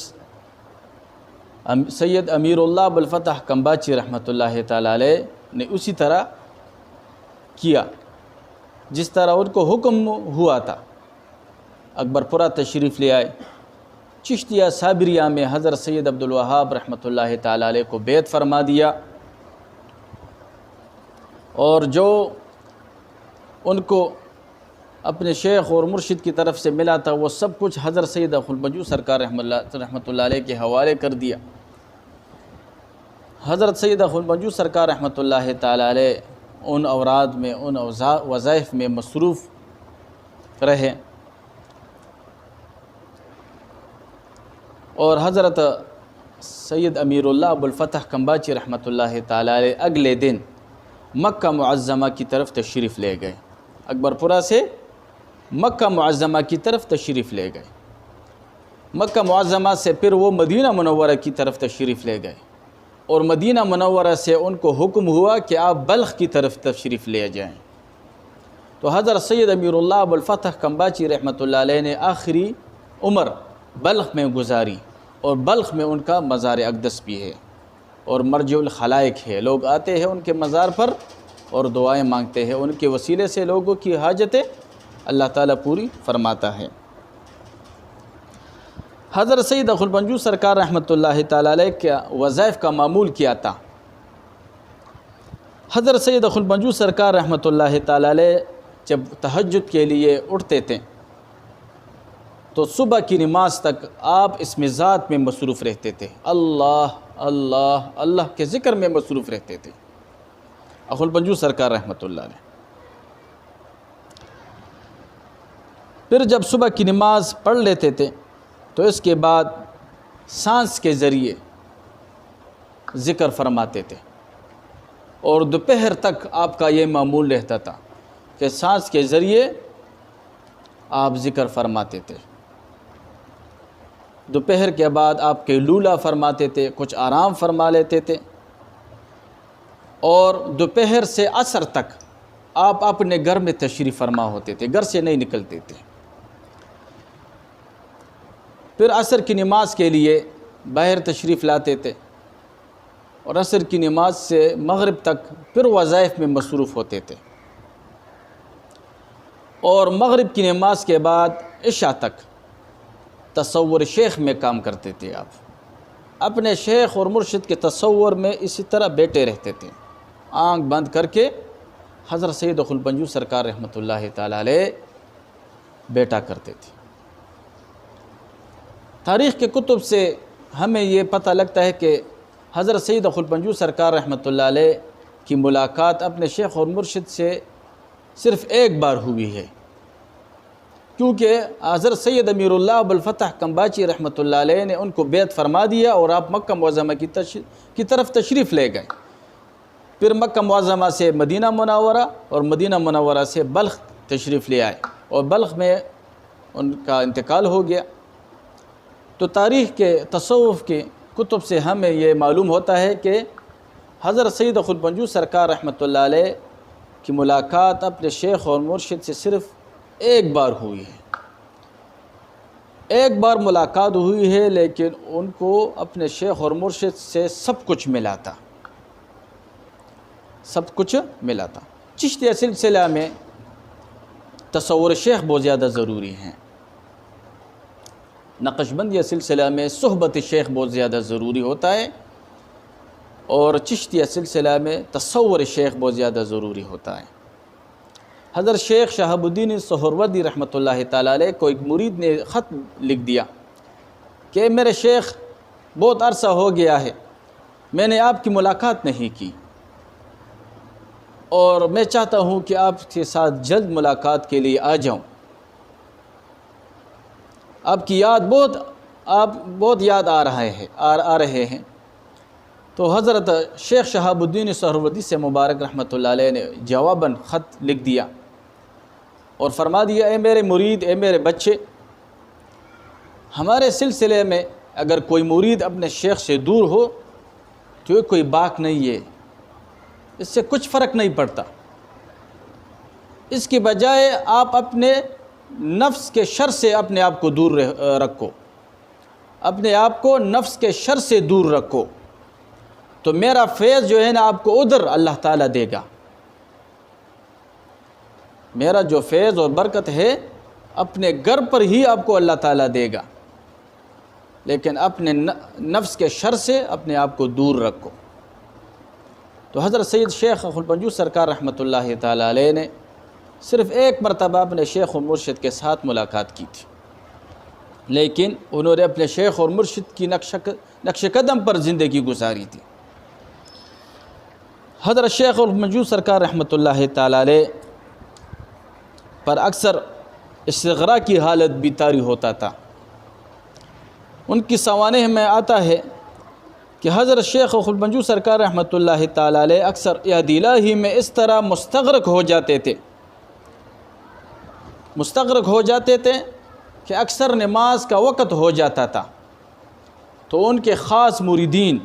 سید امیر اللہ ابوالفتح کمباچی رحمۃ اللہ تعالی علیہ نے اسی طرح کیا جس طرح ان کو حکم ہوا تھا۔ اکبرپورہ تشریف لے آئے، چشتیہ صابریہ میں حضرت سید عبدالوہاب رحمۃ اللہ تعالی علیہ کو بیعت فرما دیا، اور جو ان کو اپنے شیخ اور مرشد کی طرف سے ملا تھا وہ سب کچھ حضرت سید غلام منجو سرکار رحمۃ اللہ علیہ کے حوالے کر دیا۔ حضرت سید غلام منجو سرکار رحمۃ اللہ تعالی علیہ ان اوراد میں، ان وظائف میں مصروف رہے، اور حضرت سید امیر اللہ ابوالفتح کمباچی رحمۃ اللہ تعالی علیہ اگلے دن مکہ معظمہ کی طرف تشریف لے گئے، اکبرپورہ سے مکہ معظمہ کی طرف تشریف لے گئے۔ مکہ معظمہ سے پھر وہ مدینہ منورہ کی طرف تشریف لے گئے، اور مدینہ منورہ سے ان کو حکم ہوا کہ آپ بلخ کی طرف تشریف لے جائیں۔ تو حضرت سید امیر اللہ ابوالفتح کمباچی رحمۃ اللہ علیہ نے آخری عمر بلخ میں گزاری، اور بلخ میں ان کا مزار اقدس بھی ہے اور مرجع الخلائق ہے۔ لوگ آتے ہیں ان کے مزار پر اور دعائیں مانگتے ہیں، ان کے وسیلے سے لوگوں کی حاجتیں اللہ تعالیٰ پوری فرماتا ہے۔ حضرت سید اخو البنجو سرکار رحمۃ اللہ تعالیٰ علیہ کے وظائف کا معمول کیا تھا؟ حضرت سید اخو البنجو سرکار رحمۃ اللہ تعالیٰ علیہ جب تہجد کے لیے اٹھتے تھے تو صبح کی نماز تک آپ اس مزاج میں مصروف رہتے تھے، اللہ اللہ اللہ کے ذکر میں مصروف رہتے تھے اخو البنجو سرکار رحمۃ اللہ علیہ۔ پھر جب صبح کی نماز پڑھ لیتے تھے تو اس کے بعد سانس کے ذریعے ذکر فرماتے تھے، اور دوپہر تک آپ کا یہ معمول رہتا تھا کہ سانس کے ذریعے آپ ذکر فرماتے تھے۔ دوپہر کے بعد آپ کے لولا فرماتے تھے، کچھ آرام فرما لیتے تھے، اور دوپہر سے عصر تک آپ اپنے گھر میں تشریف فرما ہوتے تھے، گھر سے نہیں نکلتے تھے۔ پھر عصر کی نماز کے لیے باہر تشریف لاتے تھے، اور عصر کی نماز سے مغرب تک پھر وظائف میں مصروف ہوتے تھے، اور مغرب کی نماز کے بعد عشاء تک تصور شیخ میں کام کرتے تھے۔ آپ اپنے شیخ اور مرشد کے تصور میں اسی طرح بیٹھے رہتے تھے، آنکھ بند کر کے حضرت سید اخو البنجو سرکار رحمۃ اللہ تعالیٰ علیہ بیٹھا کرتے تھے۔ تاریخ کے کتب سے ہمیں یہ پتہ لگتا ہے کہ حضرت سید اخو البنجو سرکار رحمۃ اللہ علیہ کی ملاقات اپنے شیخ اور مرشد سے صرف ایک بار ہوئی ہے، کیونکہ حضرت سید امیر اللہ ابوالفتح کمباچی رحمۃ اللہ علیہ نے ان کو بیعت فرما دیا اور آپ مکہ معظمہ کی طرف تشریف لے گئے۔ پھر مکہ معظمہ سے مدینہ منورہ اور مدینہ منورہ سے بلخ تشریف لے آئے، اور بلخ میں ان کا انتقال ہو گیا۔ تو تاریخ کے تصوف کے کتب سے ہمیں یہ معلوم ہوتا ہے کہ حضرت سید اخو البنجو سرکار رحمۃ اللہ علیہ کی ملاقات اپنے شیخ اور مرشد سے صرف ایک بار ہوئی ہے، ایک بار ملاقات ہوئی ہے، لیکن ان کو اپنے شیخ اور مرشد سے سب کچھ ملا تھا، سب کچھ ملا تھا۔ چشتیہ سلسلہ میں تصور شیخ بہت زیادہ ضروری ہیں، نقشبندیہ سلسلہ میں صحبت شیخ بہت زیادہ ضروری ہوتا ہے، اور چشتیہ سلسلہ میں تصور شیخ بہت زیادہ ضروری ہوتا ہے۔ حضرت شیخ شہاب الدین سہروردی رحمۃ اللہ تعالیٰ علیہ کو ایک مرید نے خط لکھ دیا کہ میرے شیخ بہت عرصہ ہو گیا ہے میں نے آپ کی ملاقات نہیں کی، اور میں چاہتا ہوں کہ آپ کے ساتھ جلد ملاقات کے لیے آ جاؤں، آپ کی یاد بہت یاد آ رہے ہیں۔ تو حضرت شیخ شہاب الدین سہروردی سے مبارک رحمۃ اللہ علیہ نے جواباً خط لکھ دیا اور فرما دیا، اے میرے مرید، اے میرے بچے، ہمارے سلسلے میں اگر کوئی مرید اپنے شیخ سے دور ہو تو یہ کوئی باک نہیں ہے، اس سے کچھ فرق نہیں پڑتا۔ اس کی بجائے آپ اپنے نفس کے شر سے اپنے آپ کو دور رکھو، اپنے آپ کو نفس کے شر سے دور رکھو، تو میرا فیض جو ہے نا آپ کو ادھر اللہ تعالیٰ دے گا۔ میرا جو فیض اور برکت ہے اپنے گھر پر ہی آپ کو اللہ تعالیٰ دے گا، لیکن اپنے نفس کے شر سے اپنے آپ کو دور رکھو۔ تو حضرت سید شیخ اخو البنجو سرکار رحمۃ اللہ تعالیٰ علیہ نے صرف ایک مرتبہ اپنے شیخ و مرشد کے ساتھ ملاقات کی تھی، لیکن انہوں نے اپنے شیخ اور مرشد کی نقش قدم پر زندگی گزاری تھی۔ حضرت شیخ البنجو سرکار رحمۃ اللہ تعالیٰ علیہ پر اکثر استغراء کی حالت بھی طاری ہوتا تھا۔ ان کی سوانح میں آتا ہے کہ حضرت شیخ البنجو سرکار رحمۃ اللہ تعالیٰ علیہ اکثر یاد الہی میں اس طرح مستغرق ہو جاتے تھے کہ اکثر نماز کا وقت ہو جاتا تھا تو ان کے خاص مریدین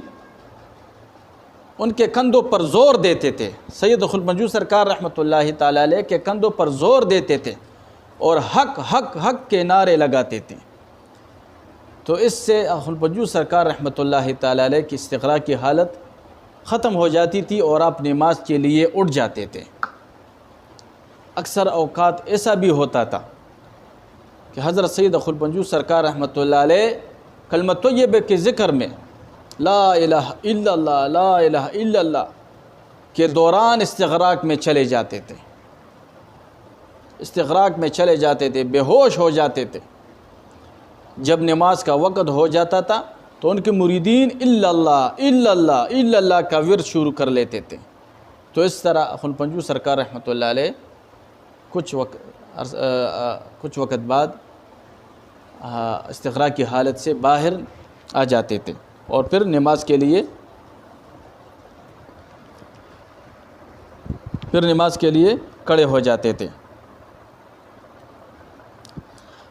ان کے کندھوں پر زور دیتے تھے، سید خلفنجو سرکار رحمۃ اللہ تعالیٰ علیہ کے کندھوں پر زور دیتے تھے اور حق حق حق کے نعرے لگاتے تھے، تو اس سے خلفنجو سرکار رحمۃ اللہ تعالیٰ علیہ کی استغراق کی حالت ختم ہو جاتی تھی اور آپ نماز کے لیے اٹھ جاتے تھے۔ اکثر اوقات ایسا بھی ہوتا تھا کہ حضرت سید خلفنجو سرکار رحمۃ اللہ علیہ کلمہ طیبہ کے ذکر میں لا الہ الا اللہ لا الہ الا اللہ کے دوران استغراق میں چلے جاتے تھے، استغراق میں چلے جاتے تھے، بے ہوش ہو جاتے تھے۔ جب نماز کا وقت ہو جاتا تھا تو ان کے مریدین الا اللہ الا اللہ الا اللہ کا ورد شروع کر لیتے تھے۔ تو اس طرح خلفنجو سرکار رحمۃ اللہ علیہ کچھ وقت بعد استغراق کی حالت سے باہر آ جاتے تھے اور پھر نماز کے لیے کھڑے ہو جاتے تھے۔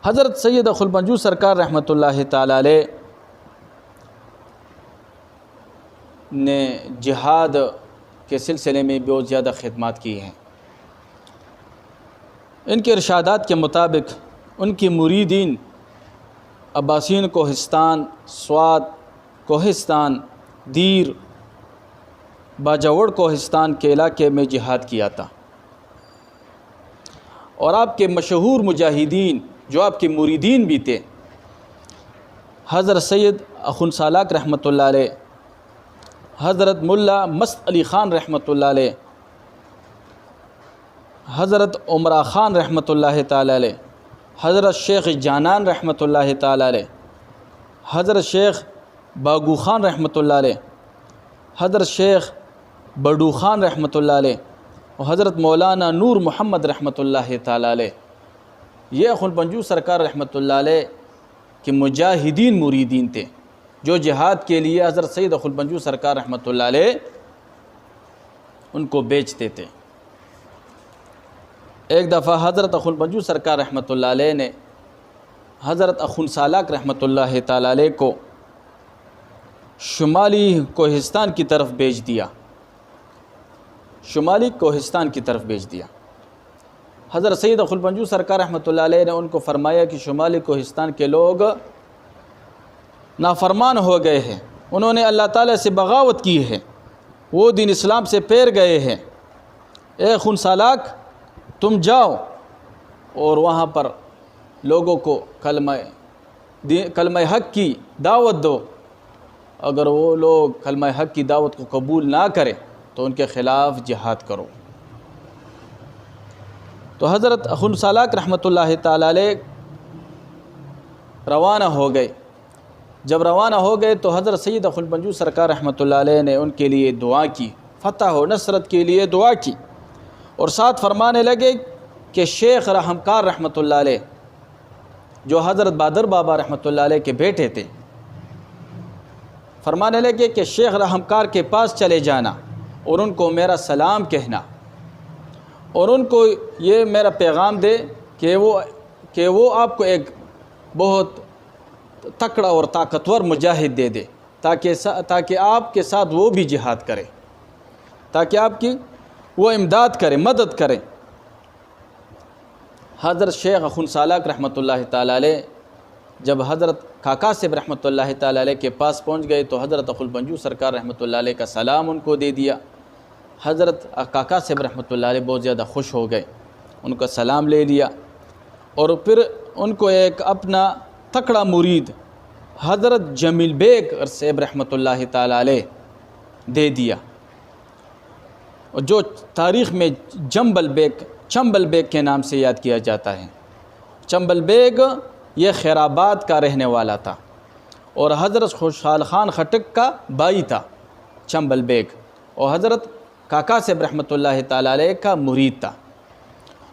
حضرت سید خلفنجو سرکار رحمۃ اللہ تعالیٰ علیہ نے جہاد کے سلسلے میں بہت زیادہ خدمات کی ہیں۔ ان کے ارشادات کے مطابق ان کی مریدین عباسین کوہستان، سوات کوہستان، دیر، باجوڑ کوہستان کے علاقے میں جہاد کیا تھا، اور آپ کے مشہور مجاہدین جو آپ کے مریدین بھی تھے، حضرت سید اخن سالاک رحمۃ اللہ علیہ، حضرت ملا مست علی خان رحمۃ اللہ علیہ، حضرت عمرہ خان رحمۃ اللہ تعالیٰ علیہ، حضرت شیخ جانان رحمۃ اللہ تعالیٰ علیہ، حضرت شیخ باگو خان رحمۃ اللہ علیہ، حضرت شیخ بڑو خان رحمۃ اللہ علیہ، اور حضرت مولانا نور محمد رحمۃ اللہ تعالیٰ علیہ، یہ خلفنجو سرکار رحمۃ اللہ علیہ کے مجاہدین مریدین تھے جو جہاد کے لیے حضرت سید خلفنجو سرکار رحمۃ اللہ علیہ ان کو بیچتے تھے۔ ایک دفعہ حضرت خلفنجو سرکار رحمۃ اللہ علیہ نے حضرت اخن سالاک رحمۃ اللہ تعالیٰ علیہ کو شمالی کوہستان کی طرف بھیج دیا، شمالی کوہستان کی طرف بھیج دیا۔ حضرت سید خلفنجو سرکار رحمۃ اللہ علیہ نے ان کو فرمایا کہ شمالی کوہستان کے لوگ نافرمان ہو گئے ہیں، انہوں نے اللہ تعالیٰ سے بغاوت کی ہے، وہ دین اسلام سے پیر گئے ہیں، اے اخن سالاک تم جاؤ اور وہاں پر لوگوں کو کلمہ حق کی دعوت دو، اگر وہ لوگ کلمہ حق کی دعوت کو قبول نہ کریں تو ان کے خلاف جہاد کرو۔ تو حضرت اخن سالاک رحمۃ اللہ تعالیٰ علیہ روانہ ہو گئے۔ جب روانہ ہو گئے تو حضرت سید خلفنجو سرکار رحمۃ اللہ علیہ نے ان کے لیے دعا کی، فتح و نصرت کے لیے دعا کی، اور ساتھ فرمانے لگے کہ شیخ رحمکار رحمۃ اللہ علیہ جو حضرت بہادر بابا رحمۃ اللہ علیہ کے بیٹے تھے، فرمانے لگے کہ شیخ رحمکار کے پاس چلے جانا اور ان کو میرا سلام کہنا، اور ان کو یہ میرا پیغام دے کہ وہ آپ کو ایک بہت تکڑا اور طاقتور مجاہد دے دے تاکہ آپ کے ساتھ وہ بھی جہاد کرے، تاکہ آپ کی وہ امداد کرے، مدد کرے۔ حضرت شیخ اخن سالاک رحمۃ اللہ تعالیٰ علیہ جب حضرت کاکا صاحب رحمۃ اللہ تعالیٰ علیہ کے پاس پہنچ گئے تو حضرت خلفنجو سرکار رحمۃ اللہ علیہ کا سلام ان کو دے دیا۔ حضرت کاکا صاحب رحمۃ اللہ علیہ بہت زیادہ خوش ہو گئے، ان کا سلام لے لیا، اور پھر ان کو ایک اپنا تکڑا مرید حضرت جمیل بیگ صاحب رحمۃ اللہ تعالیٰ علیہ دے دیا، جو تاریخ میں چمبل بیگ کے نام سے یاد کیا جاتا ہے۔ چمبل بیگ یہ خیرآباد کا رہنے والا تھا اور حضرت خوشحال خان خٹک کا بھائی تھا چمبل بیگ، اور حضرت کاکا صاحب رحمۃ اللہ تعالیٰ علیہ کا مرید تھا،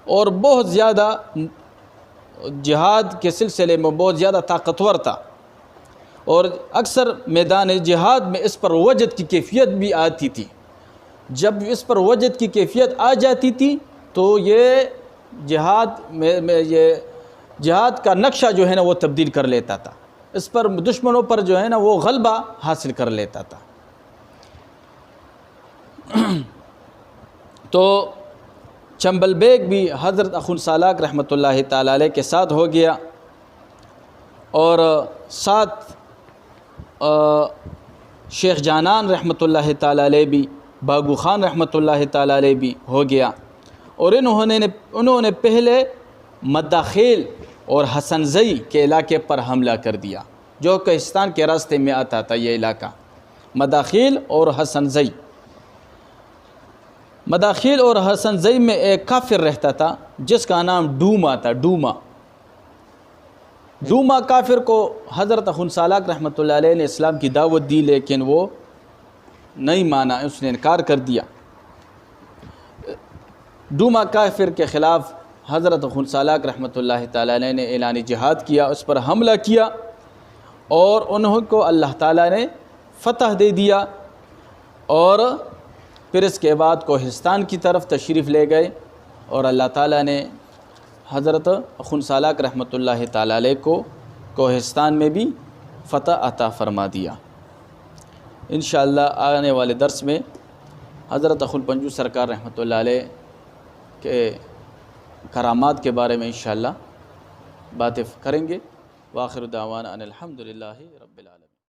اور بہت زیادہ جہاد کے سلسلے میں بہت زیادہ طاقتور تھا، اور اکثر میدان جہاد میں اس پر وجد کی کیفیت بھی آتی تھی۔ جب اس پر وجد کی کیفیت آ جاتی تھی تو یہ جہاد کا نقشہ جو ہے نا وہ تبدیل کر لیتا تھا، اس پر دشمنوں پر جو ہے نا وہ غلبہ حاصل کر لیتا تھا۔ تو چنبل بیگ بھی حضرت اخن سالاک رحمۃ اللہ تعالیٰ علیہ کے ساتھ ہو گیا، اور ساتھ شیخ جانان رحمۃ اللہ تعالیٰ علیہ بھی، باگو خان رحمۃ اللہ تعالیٰ علیہ بھی ہو گیا، اور انہوں نے پہلے مداخیل اور حسن زئی کے علاقے پر حملہ کر دیا، جو کوہستان کے راستے میں آتا تھا یہ علاقہ، مداخیل اور حسن زئی۔ مداخیل اور حسن زئی میں ایک کافر رہتا تھا جس کا نام ڈوما تھا، ڈوما کافر کو حضرت اخن سالاک رحمۃ اللہ علیہ نے اسلام کی دعوت دی، لیکن وہ نہیں مانا، اس نے انکار کر دیا۔ ڈوما کافر کے خلاف حضرت اخن سالاک رحمۃ اللہ تعالیٰ علیہ نے اعلان جہاد کیا، اس پر حملہ کیا، اور انہوں کو اللہ تعالیٰ نے فتح دے دیا، اور پھر اس کے بعد کوہستان کی طرف تشریف لے گئے، اور اللہ تعالیٰ نے حضرت اخن سالاک رحمۃ اللہ تعالیٰ علیہ کو کوہستان میں بھی فتح عطا فرما دیا۔ انشاءاللہ آنے والے درس میں حضرت اخن پنجو سرکار رحمۃ اللہ علیہ کے کرامات کے بارے میں انشاءاللہ باتیں کریں گے۔ وآخر دعوانا ان الحمدللہ رب العالمین۔